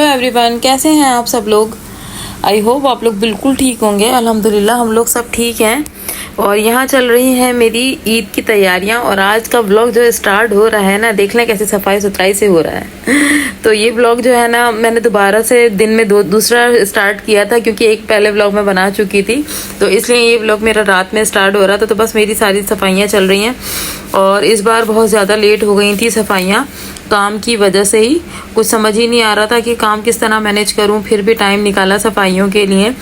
Hello everyone, कैसे हैं आप सब लोग। आई होप आप लोग बिल्कुल ठीक होंगे। अल्हम्दुलिल्लाह हम लोग सब ठीक हैं। और यहाँ चल रही हैं मेरी ईद की तैयारियाँ। और आज का व्लॉग जो स्टार्ट हो रहा है ना, देख लें कैसे सफाई सुथराई से हो रहा है। तो ये व्लॉग जो है ना, मैंने दोबारा से दिन में दूसरा स्टार्ट किया था, क्योंकि एक पहले व्लॉग मैं बना चुकी थी, तो इसलिए ये व्लॉग मेरा रात में स्टार्ट हो रहा था। तो बस मेरी सारी सफाइयाँ चल रही हैं। और इस बार बहुत ज़्यादा लेट हो गई थी सफाइयाँ, काम की वजह से ही। कुछ समझ ही नहीं आ रहा था कि काम किस तरह मैनेज करूं, फिर भी टाइम निकाला सफाइयों के लिए।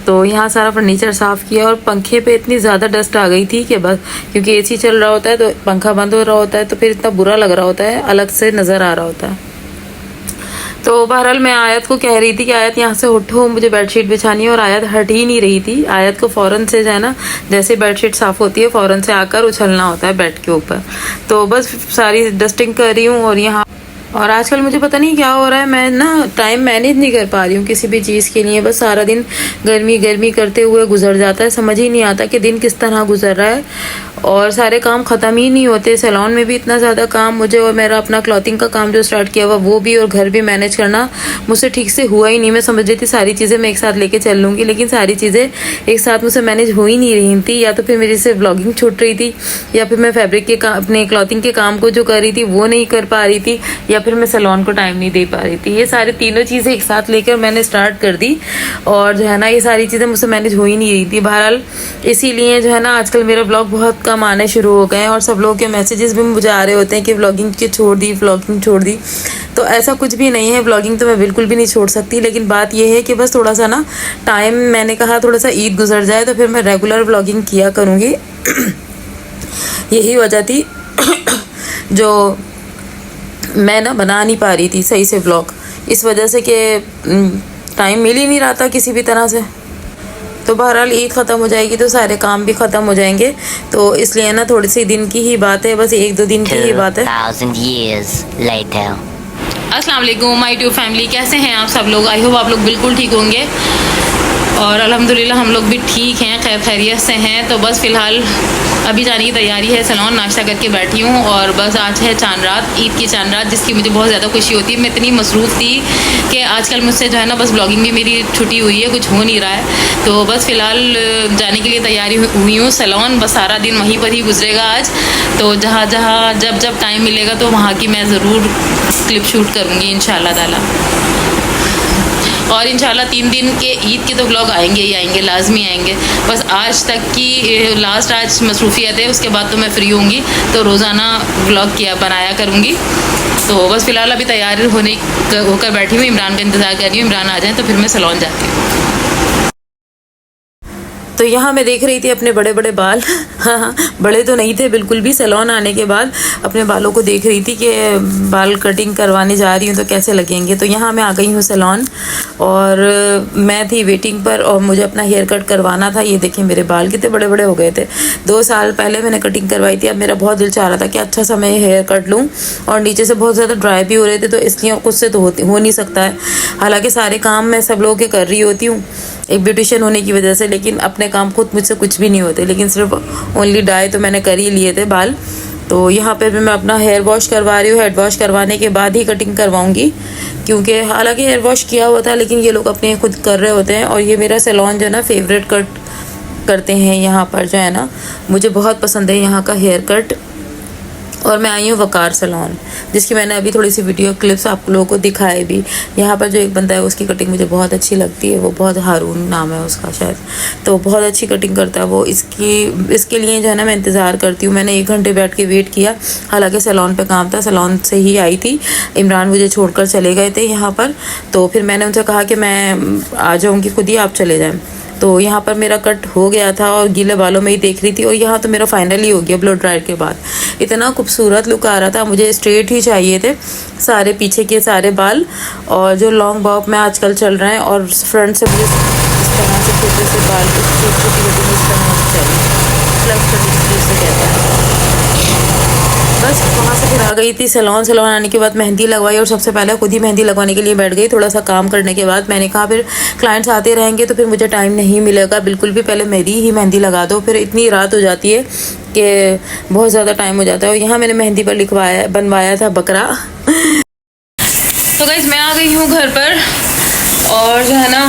तो यहाँ सारा फर्नीचर साफ़ किया। और पंखे पे इतनी ज़्यादा डस्ट आ गई थी कि बस, क्योंकि एसी चल रहा होता है तो पंखा बंद हो रहा होता है, तो फिर इतना बुरा लग रहा होता है, अलग से नज़र आ रहा होता है। तो बहरहाल मैं आयत को कह रही थी कि आयत यहाँ से उठो, मुझे बेडशीट बिछानी है। और आयत हट ही नहीं रही थी। आयत को फ़ौरन से जो है ना, जैसे बेडशीट साफ़ होती है फ़ौरन से आकर उछलना होता है बेड के ऊपर। तो बस सारी डस्टिंग कर रही हूँ। और यहाँ और आजकल मुझे पता नहीं क्या हो रहा है, मैं ना टाइम मैनेज नहीं कर पा रही हूँ किसी भी चीज़ के लिए। बस सारा दिन गर्मी गर्मी करते हुए गुजर जाता है, समझ ही नहीं आता कि दिन किस तरह गुजर रहा है। और सारे काम ख़त्म ही नहीं होते। सैलून में भी इतना ज़्यादा काम मुझे, और मेरा अपना क्लॉथिंग का काम जो स्टार्ट किया हुआ वो भी, और घर भी मैनेज करना मुझसे ठीक से हुआ ही नहीं। मैं समझ रही थी सारी चीज़ें मैं एक साथ लेके चल लूँगी, लेकिन सारी चीज़ें एक साथ मुझसे मैनेज हो ही नहीं रही थी। या तो फिर मेरी से व्लॉगिंग छूट रही थी, या फिर मैं फैब्रिक के अपने क्लॉथिंग के काम को जो कर रही थी वो नहीं कर पा रही थी, या फिर मैं सैलून को टाइम नहीं दे पा रही थी। ये सारी तीनों चीज़ें एक साथ लेकर मैंने स्टार्ट कर दी। और जो है ना, ये सारी चीज़ें मुझसे मैनेज हो ही नहीं रही थी। बहरहाल इसीलिए जो है ना, आजकल मेरा ब्लॉग बहुत कम आने शुरू हो गए हैं। और सब लोगों के मैसेजेस भी मुझे आ रहे होते हैं कि व्लॉगिंग के छोड़ दी, व्लॉगिंग छोड़ दी। तो ऐसा कुछ भी नहीं है, व्लॉगिंग तो मैं बिल्कुल भी नहीं छोड़ सकती। लेकिन बात यह है कि बस थोड़ा सा ना टाइम, मैंने कहा थोड़ा सा ईद गुजर जाए तो फिर मैं रेगुलर व्लॉगिंग किया करूँगी। यही वजह थी जो मैं ना बना नहीं पा रही थी सही से व्लॉग, इस वजह से कि टाइम मिल ही नहीं रहा था किसी भी तरह से। तो बहरहाल ईद ख़त्म हो जाएगी तो सारे काम भी ख़त्म हो जाएंगे। तो इसलिए ना थोड़ी सी दिन की ही बात है, बस 1-2 दिन की ही बात है। 2000 years later. अस्सलाम वालेकुम माय ट्यूब फैमिली, कैसे हैं आप सब लोग। आई होप आप लोग बिल्कुल ठीक होंगे। और अल्हम्दुलिल्लाह हम लोग भी ठीक हैं, खैर खैरियत से हैं। तो बस फ़िलहाल अभी जाने की तैयारी है, सैलून नाश्ता करके बैठी हूँ। और बस आज है चांद रात, ईद की चांद रात, जिसकी मुझे बहुत ज़्यादा खुशी होती है। मैं इतनी मसरूफ़ थी कि आजकल मुझसे जो है ना, बस ब्लॉगिंग भी मेरी छुट्टी हुई है, कुछ हो नहीं रहा है। तो बस फ़िलहाल जाने के लिए तैयारी हुई हूँ सैलून। बस सारा दिन वहीं पर ही गुजरेगा आज। तो जहाँ जहाँ जब जब टाइम मिलेगा तो वहाँ की मैं ज़रूर क्लिप शूट करूँगी इंशाल्लाह ताला। और इंशाल्लाह 3 दिन के ईद के तो व्लॉग आएंगे ही आएंगे, लाजमी आएंगे। बस आज तक की लास्ट आज मसरूफियत है, उसके बाद तो मैं फ्री होंगी, तो रोज़ाना व्लॉग बनाया करूँगी। तो बस फ़िलहाल अभी तैयार होकर बैठी हूँ, इमरान का इंतज़ार कर रही हूँ। इमरान आ जाए तो फिर मैं सैलून जाती हूँ। तो यहाँ मैं देख रही थी अपने बड़े बड़े बाल। हाँ, बड़े तो नहीं थे बिल्कुल भी। सैलून आने के बाद अपने बालों को देख रही थी कि बाल कटिंग करवाने जा रही हूँ तो कैसे लगेंगे। तो यहाँ मैं आ गई हूँ सैलून, और मैं थी वेटिंग पर, और मुझे अपना हेयर कट करवाना था। ये देखिए मेरे बाल कितने बड़े बड़े हो गए थे। 2 साल पहले मैंने कटिंग करवाई थी। अब मेरा बहुत दिल चाह रहा था कि अच्छा सा मैं हेयर कट लूँ, और नीचे से बहुत ज़्यादा ड्राई भी हो रहे थे, तो इसलिए खुद से तो हो नहीं सकता है। हालाँकि सारे काम मैं सब लोगों के कर रही होती हूँ एक ब्यूटिशियन होने की वजह से, लेकिन अपने काम खुद मुझसे कुछ भी नहीं होते। लेकिन सिर्फ ओनली डाई तो मैंने कर ही लिए थे बाल। तो यहाँ पर भी मैं अपना हेयर वॉश करवा रही हूँ। हेड वॉश करवाने के बाद ही कटिंग करवाऊँगी, क्योंकि हालांकि हेयर वॉश किया हुआ था, लेकिन ये लोग अपने खुद कर रहे होते हैं। और ये मेरा सैलून जो है ना, फेवरेट कट करते हैं यहाँ पर, जो है ना मुझे बहुत पसंद है यहाँ का हेयर कट। और मैं आई हूँ वकार सैलून, जिसकी मैंने अभी थोड़ी सी वीडियो क्लिप्स आप लोगों को दिखाए भी। यहाँ पर जो एक बंदा है उसकी कटिंग मुझे बहुत अच्छी लगती है, वो बहुत हारून नाम है उसका शायद, तो बहुत अच्छी कटिंग करता है वो। इसके लिए जो है ना मैं इंतज़ार करती हूँ। मैंने 1 घंटे बैठ के वेट किया, हालांकि सैलून पे काम था, सैलून से ही आई थी। इमरान मुझे छोड़कर चले गए थे यहाँ पर। तो फिर मैंने उनसे कहा कि मैं आ जाऊँगी खुद ही, आप चले जाएँ। तो यहाँ पर मेरा कट हो गया था, और गीले बालों में ही देख रही थी। और यहाँ तो मेरा फाइनली हो गया ब्लो ड्रायर के बाद। इतना खूबसूरत लुक आ रहा था। मुझे स्ट्रेट ही चाहिए थे सारे पीछे के सारे बाल, और जो लॉन्ग बॉब में आजकल चल रहे हैं। और फ्रंट से मुझे इस तरह से छोटे से बाल, छोटी छोटी कटिंग इस तरह से चाहिए, फ्लफ कटिंग जिसे कहते हैं। बस वहाँ से फिर आ गई थी सैलून आने के बाद मेहंदी लगवाई, और सबसे पहले खुद ही मेहंदी लगवाने के लिए बैठ गई। थोड़ा सा काम करने के बाद मैंने कहा फिर क्लाइंट्स आते रहेंगे तो फिर मुझे टाइम नहीं मिलेगा बिल्कुल भी, पहले मेरी ही मेहंदी लगा दो। फिर इतनी रात हो जाती है कि बहुत ज़्यादा टाइम हो जाता है। और यहाँ मैंने मेहंदी पर बनवाया था बकरा। तो गाइस मैं आ गई हूँ घर पर और जो है ना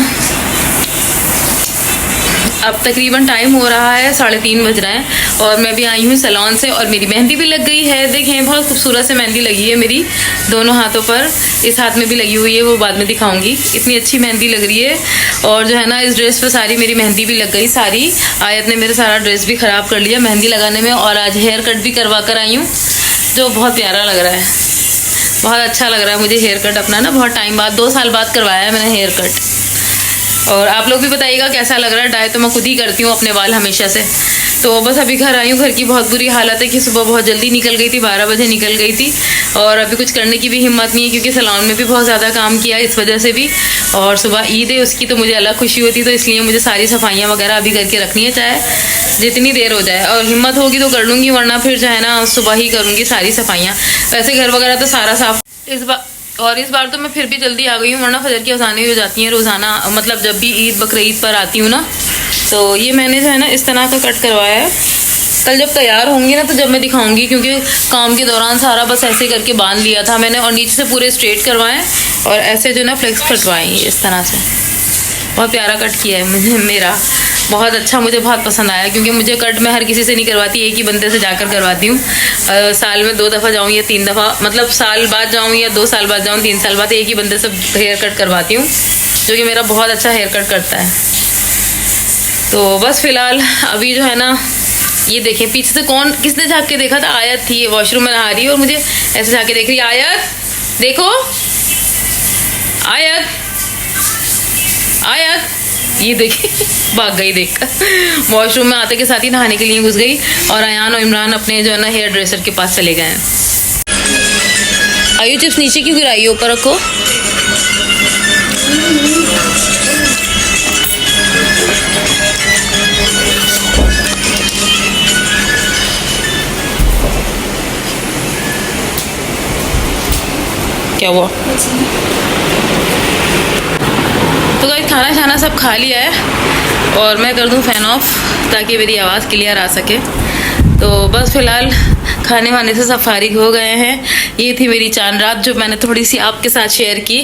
अब तकरीबन टाइम हो रहा है 3:30 बज रहे हैं और मैं भी आई हूँ सैलून से और मेरी मेहंदी भी लग गई है। देखें बहुत खूबसूरत से मेहंदी लगी है मेरी दोनों हाथों पर, इस हाथ में भी लगी हुई है, वो बाद में दिखाऊंगी। इतनी अच्छी मेहंदी लग रही है और जो है ना इस ड्रेस पर सारी मेरी मेहंदी भी लग गई सारी। आयत ने मेरा सारा ड्रेस भी ख़राब कर लिया मेहंदी लगाने में और आज हेयर कट भी करवा कर आई हूँ जो बहुत प्यारा लग रहा है, बहुत अच्छा लग रहा है मुझे हेयर कट अपना ना। बहुत टाइम बाद 2 साल बाद करवाया है मैंने हेयर कट। और आप लोग भी बताइएगा कैसा लग रहा है। डाई तो मैं खुद ही करती हूँ अपने बाल हमेशा से। तो बस अभी घर आई हूँ। घर की बहुत बुरी हालत है कि सुबह बहुत जल्दी निकल गई थी, 12 बजे निकल गई थी और अभी कुछ करने की भी हिम्मत नहीं है क्योंकि सैलून में भी बहुत ज़्यादा काम किया इस वजह से भी। और सुबह ईद है उसकी तो मुझे अलग खुशी होती, तो इसलिए मुझे सारी सफाइयाँ वगैरह अभी करके रखनी है चाहे जितनी देर हो जाए। और हिम्मत होगी तो कर लूँगी, वरना फिर जो है ना सुबह ही करूँगी सारी सफाइयाँ। वैसे घर वगैरह तो सारा साफ इस बार तो मैं फिर भी जल्दी आ गई हूँ, वरना फजर की अज़ानें हो जाती हैं रोज़ाना, मतलब जब भी ईद बकरीद पर आती हूँ ना। तो ये मैंने जो है ना इस तरह का कट करवाया है। कल जब तैयार होंगी ना तो जब मैं दिखाऊंगी, क्योंकि काम के दौरान सारा बस ऐसे करके बांध लिया था मैंने और नीचे से पूरे स्ट्रेट करवाए और ऐसे जो ना फ्लेक्स कटवाएँ इस तरह से। बहुत प्यारा कट किया है मुझे, मेरा बहुत अच्छा, मुझे बहुत पसंद आया क्योंकि मुझे कट मैं हर किसी से नहीं करवाती, एक ही बंदे से जाकर करवाती हूँ। साल में 2 दफ़ा जाऊँ या 3 दफ़ा, मतलब साल बाद जाऊँ या 2 साल बाद जाऊँ, 3 साल बाद एक ही बंदे से हेयर कट करवाती हूँ जो कि मेरा बहुत अच्छा हेयर कट करता है। तो बस फ़िलहाल अभी जो है ना ये देखें पीछे से किसने झाँक के देखा था, आयत थी, वॉशरूम में नहा रही है और मुझे ऐसे झाँक के देख रही है। आयत देखो, आयत आयत, ये देखी भाग गई देखकर। वॉशरूम में आते के साथ ही नहाने के लिए घुस गई और अयान और इमरान अपने जो है ना हेयर ड्रेसर के पास चले गए हैं। आयु चिप्स नीचे क्यों गिराई, ऊपर रखो। क्या हुआ? तो गाइस खाना शाना सब खा लिया है और मैं कर दूं फ़ैन ऑफ ताकि मेरी आवाज़ क्लियर आ सके। तो बस फ़िलहाल खाने वाने से सब फारिग हो गए हैं। ये थी मेरी चांद रात जो मैंने थोड़ी सी आपके साथ शेयर की।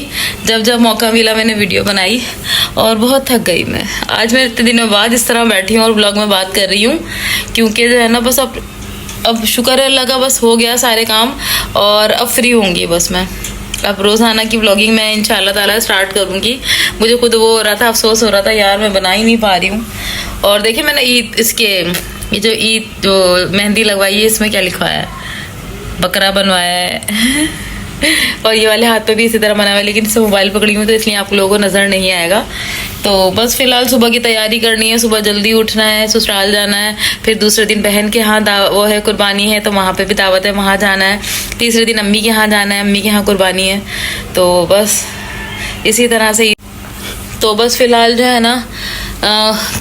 जब जब मौका मिला मैंने वीडियो बनाई और बहुत थक गई मैं। आज मैं इतने दिनों बाद इस तरह बैठी हूँ और ब्लॉग में बात कर रही हूँ क्योंकि जो है ना बस अब शुक्र है लगा, बस हो गया सारे काम और अब फ्री होंगी बस मैं। अब रोज़ाना की व्लॉगिंग मैं इंशाल्लाह ताला स्टार्ट करूँगी। मुझे खुद वो हो रहा था, अफसोस हो रहा था यार मैं बना ही नहीं पा रही हूँ। और देखिए मैंने ये जो ईद जो मेहंदी लगवाई है इसमें क्या लिखवाया है, बकरा बनवाया है और ये वाले हाथ पे भी इसी तरह बना हुआ है, लेकिन इससे मोबाइल पकड़ी हूँ तो इसलिए आप लोगों को नज़र नहीं आएगा। तो बस फ़िलहाल सुबह की तैयारी करनी है, सुबह जल्दी उठना है, ससुराल जाना है, फिर दूसरे दिन बहन के यहाँ वो है कुर्बानी है तो वहाँ पे भी दावत है, वहाँ जाना है। तीसरे दिन अम्मी के यहाँ जाना है, अम्मी के यहाँ कुर्बानी है। तो बस इसी तरह से तो बस फ़िलहाल जो है ना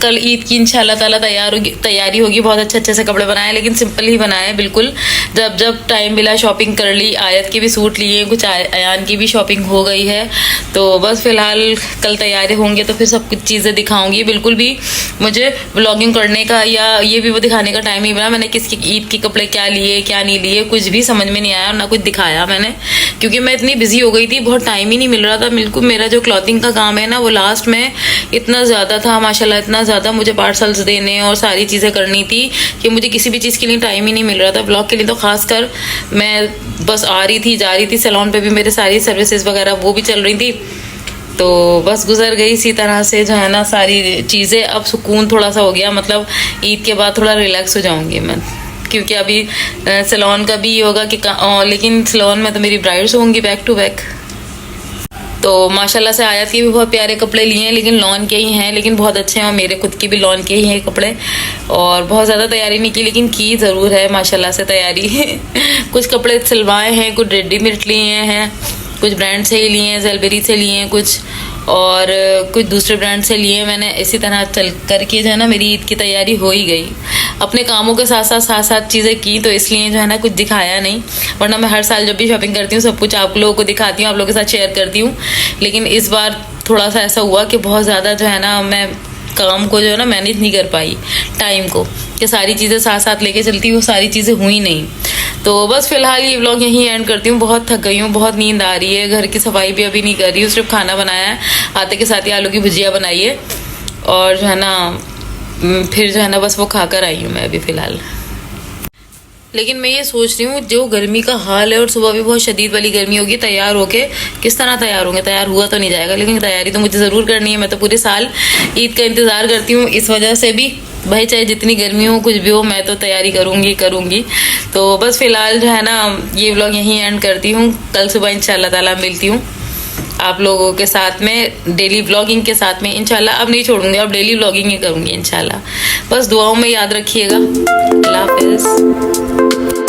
कल ईद की इंशाल्लाह ताला तैयारी होगी। बहुत अच्छे से कपड़े बनाए, लेकिन सिंपल ही बनाए बिल्कुल। जब टाइम मिला शॉपिंग कर ली, आयत के भी सूट लिए, कुछ अयान की भी शॉपिंग हो गई है। तो बस फ़िलहाल कल तैयारी होंगे तो फिर सब कुछ चीज़ें दिखाऊंगी। बिल्कुल भी मुझे व्लॉगिंग करने का या ये भी वो दिखाने का टाइम नहीं मिला। मैंने किसकी ईद के कपड़े क्या लिए क्या नहीं लिए कुछ भी समझ में नहीं आया और ना कुछ दिखाया मैंने, क्योंकि मैं इतनी बिजी हो गई थी, बहुत टाइम ही नहीं मिल रहा था बिल्कुल। मेरा जो क्लॉथिंग का काम है ना वो लास्ट में इतना ज़्यादा था माशाल्लाह, इतना ज़्यादा मुझे पार्सल्स देने और सारी चीज़ें करनी थी कि मुझे किसी भी चीज़ के लिए टाइम ही नहीं मिल रहा था। ब्लॉग के लिए तो खासकर मैं बस आ रही थी जा रही थी, सैलून पे भी मेरे सारी सर्विसेज वगैरह वो भी चल रही थी। तो बस गुजर गई इसी तरह से जो है ना सारी चीज़ें। अब सुकून थोड़ा सा हो गया, मतलब ईद के बाद थोड़ा रिलैक्स हो जाऊँगी मैं, क्योंकि अभी सैलून का भी होगा कि लेकिन सैलून में तो मेरी ब्राइड्स होंगी बैक टू बैक। तो माशाल्लाह से आयत के भी बहुत प्यारे कपड़े लिए हैं, लेकिन लॉन के ही हैं, लेकिन बहुत अच्छे हैं। और मेरे खुद के भी लॉन के ही हैं कपड़े। और बहुत ज़्यादा तैयारी नहीं की, लेकिन की ज़रूर है माशाल्लाह से तैयारी कुछ कपड़े सिलवाए हैं, कुछ रेडीमेड लिए हैं, कुछ ब्रांड से ही लिए हैं, ज़ेलबेरी से लिए हैं कुछ, और कुछ दूसरे ब्रांड से लिए मैंने। इसी तरह चल करके जो है ना मेरी ईद की तैयारी हो ही गई। अपने कामों के साथ साथ चीज़ें की, तो इसलिए जो है ना कुछ दिखाया नहीं, वरना मैं हर साल जब भी शॉपिंग करती हूँ सब कुछ आप लोगों को दिखाती हूँ, आप लोगों के साथ शेयर करती हूँ। लेकिन इस बार थोड़ा सा ऐसा हुआ कि बहुत ज़्यादा जो है ना मैं काम को जो है ना मैनेज नहीं कर पाई टाइम को, कि सारी चीज़ें साथ साथ लेके चलती, वो सारी चीज़ें हुई नहीं। तो बस फिलहाल ये व्लॉग यहीं एंड करती हूँ। बहुत थक गई हूँ, बहुत नींद आ रही है। घर की सफाई भी अभी नहीं कर रही हूँ, सिर्फ खाना बनाया है, आते के साथ ही आलू की भुजिया बनाई है और जो है ना फिर जो है ना बस वो खाकर आई हूँ मैं अभी फिलहाल। लेकिन मैं ये सोच रही हूँ जो गर्मी का हाल है और सुबह भी बहुत शदीद वाली गर्मी होगी, तैयार होके किस तरह तैयार होंगे। तैयार हुआ तो नहीं जाएगा, लेकिन तैयारी तो मुझे ज़रूर करनी है। मैं तो पूरे साल ईद का इंतज़ार करती हूँ, इस वजह से भी भाई चाहे जितनी गर्मी हो कुछ भी हो मैं तो तैयारी करूँगी। तो बस फिलहाल जो है ना ये व्लॉग यहीं एंड करती हूँ। कल सुबह इंशाल्लाह ताला मिलती हूँ आप लोगों के साथ में डेली व्लॉगिंग के साथ में इंशाल्लाह। अब नहीं छोड़ूंगी, अब डेली व्लॉगिंग ही करूँगी इंशाल्लाह। बस दुआओं में याद रखिएगा। अल्लाह हाफिज़।